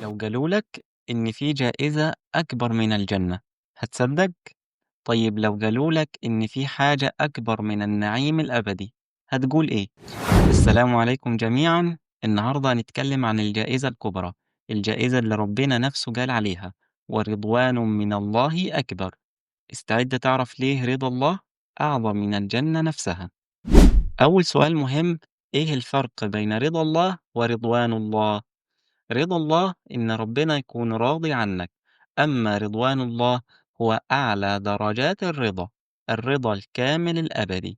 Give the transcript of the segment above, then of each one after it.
لو قالولك إن في جائزة أكبر من الجنة هتصدق؟ طيب لو قالولك إن في حاجة أكبر من النعيم الأبدي هتقول إيه؟ السلام عليكم جميعا. النهاردة هنتكلم عن الجائزة الكبرى، الجائزة اللي ربنا نفسه قال عليها ورضوان من الله أكبر. استعد تعرف ليه رضا الله أعظم من الجنة نفسها. أول سؤال مهم، إيه الفرق بين رضا الله ورضوان الله؟ رضا الله إن ربنا يكون راضي عنك، أما رضوان الله هو أعلى درجات الرضا، الرضا الكامل الأبدي.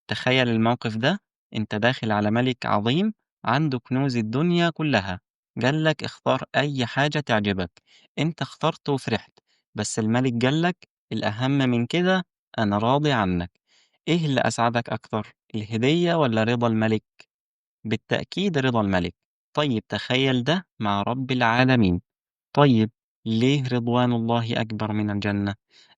تخيل الموقف ده، أنت داخل على ملك عظيم عنده كنوز الدنيا كلها، قالك اختار أي حاجة تعجبك، أنت اخترت وفرحت، بس الملك قالك الأهم من كده، أنا راضي عنك. إيه اللي أسعدك أكتر، الهدية ولا رضا الملك؟ بالتأكيد رضا الملك. طيب تخيل ده مع رب العالمين. طيب ليه رضوان الله أكبر من الجنة؟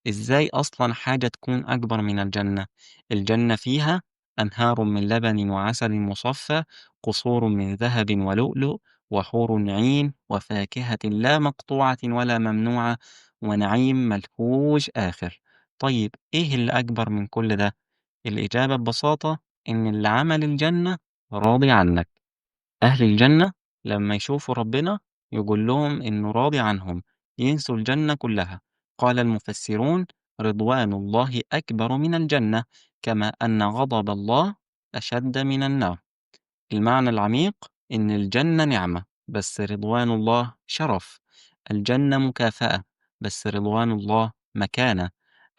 إزاي أصلا حاجة تكون أكبر من الجنة؟ الجنة فيها أنهار من لبن وعسل مصفى، قصور من ذهب ولؤلؤ، وحور عين، وفاكهة لا مقطوعة ولا ممنوعة، ونعيم ملهوش آخر. طيب إيه اللي أكبر من كل ده؟ الإجابة ببساطة إن اللي عمل الجنة راضي عنك. أهل الجنة لما يشوفوا ربنا يقول لهم إنه راضي عنهم، ينسوا الجنة كلها. قال المفسرون: رضوان الله أكبر من الجنة، كما أن غضب الله أشد من النار. المعنى العميق إن الجنة نعمة بس رضوان الله شرف، الجنة مكافأة بس رضوان الله مكانة،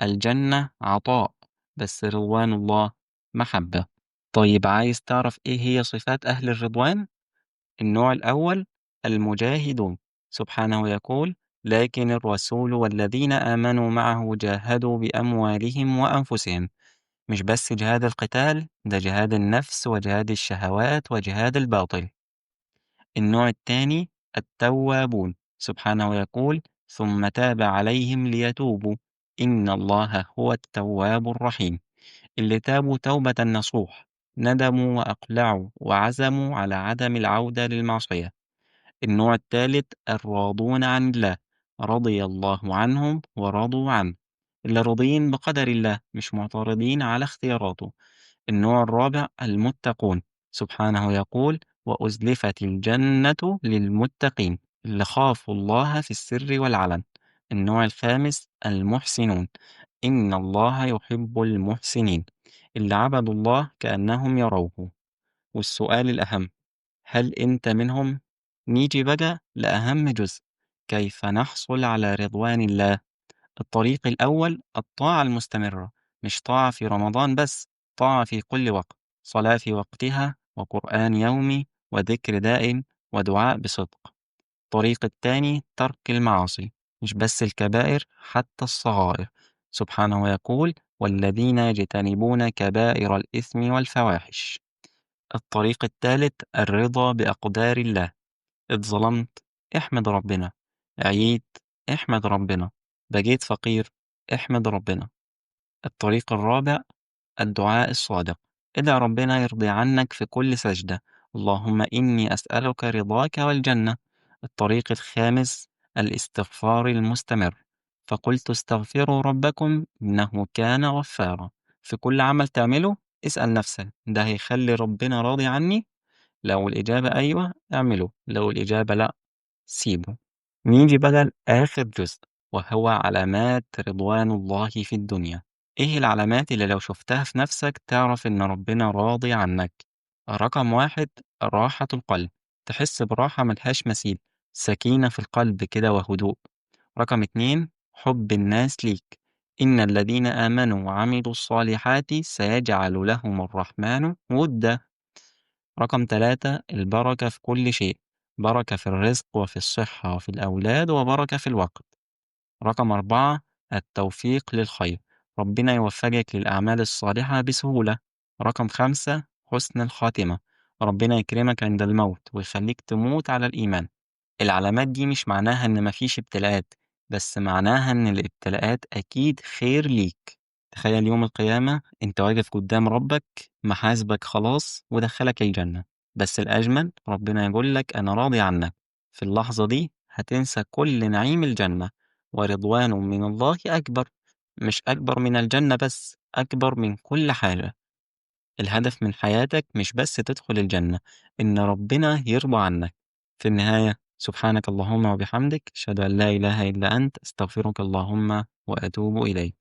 الجنة عطاء بس رضوان الله محبة. طيب عايز تعرف إيه هي صفات أهل الرضوان؟ النوع الأول المجاهدون، سبحانه يقول: لكن الرسول والذين آمنوا معه جاهدوا بأموالهم وأنفسهم. مش بس جهاد القتال، ده جهاد النفس وجهاد الشهوات وجهاد الباطل. النوع الثاني التوابون، سبحانه يقول: ثم تاب عليهم ليتوبوا إن الله هو التواب الرحيم. اللي تابوا توبة نصوح، ندموا وأقلعوا وعزموا على عدم العودة للمعصية. النوع الثالث الراضون عن الله، رضي الله عنهم ورضوا عنه، اللي راضين بقدر الله مش معترضين على اختياراته. النوع الرابع المتقون، سبحانه يقول: وأزلفت الجنة للمتقين، اللي خافوا الله في السر والعلن. النوع الخامس المحسنون، إن الله يحب المحسنين، اللي عبدوا الله كأنهم يروه. والسؤال الأهم، هل أنت منهم؟ نيجي بقى لأهم جزء، كيف نحصل على رضوان الله؟ الطريق الأول الطاعة المستمرة، مش طاعة في رمضان بس، طاعة في كل وقت، صلاة في وقتها وقرآن يومي وذكر دائم ودعاء بصدق. الطريق الثاني ترك المعاصي، مش بس الكبائر حتى الصغائر، سبحانه يقول: والذين يجتنبون كبائر الإثم والفواحش. الطريق الثالث الرضا بأقدار الله، اتظلمت احمد ربنا، عييت احمد ربنا، بقيت فقير احمد ربنا. الطريق الرابع الدعاء الصادق، ادع ربنا يرضي عنك في كل سجدة، اللهم إني أسألك رضاك والجنة. الطريق الخامس الاستغفار المستمر، فقلت استغفروا ربكم إنه كان غفارا. في كل عمل تعمله اسأل نفسك، ده هيخلي ربنا راضي عني؟ لو الإجابة أيوة اعمله، لو الإجابة لأ سيبه. نيجي بقى لآخر جزء، وهو علامات رضوان الله في الدنيا. إيه العلامات اللي لو شفتها في نفسك تعرف إن ربنا راضي عنك؟ رقم واحد راحة القلب، تحس براحة ملهاش مثيل، سكينة في القلب كده وهدوء. رقم اتنين حب الناس ليك، إن الذين آمنوا وعملوا الصالحات سيجعل لهم الرحمن ودا. رقم 3 البركة في كل شيء، بركة في الرزق وفي الصحة وفي الأولاد وبركة في الوقت. رقم 4 التوفيق للخير، ربنا يوفقك للأعمال الصالحة بسهولة. رقم 5 حسن الخاتمة، ربنا يكرمك عند الموت ويخليك تموت على الإيمان. العلامات دي مش معناها إن مفيش ابتلاءات، بس معناها إن الابتلاءات أكيد خير ليك. تخيل يوم القيامة أنت واقف قدام ربك، محاسبك خلاص ودخلك الجنة، بس الأجمل ربنا يقول لك أنا راضي عنك. في اللحظة دي هتنسى كل نعيم الجنة، ورضوان من الله أكبر، مش أكبر من الجنة بس، أكبر من كل حاجة. الهدف من حياتك مش بس تدخل الجنة، إن ربنا يرضى عنك. في النهاية سبحانك اللهم وبحمدك أشهد أن لا إله إلا أنت أستغفرك اللهم وأتوب إليك.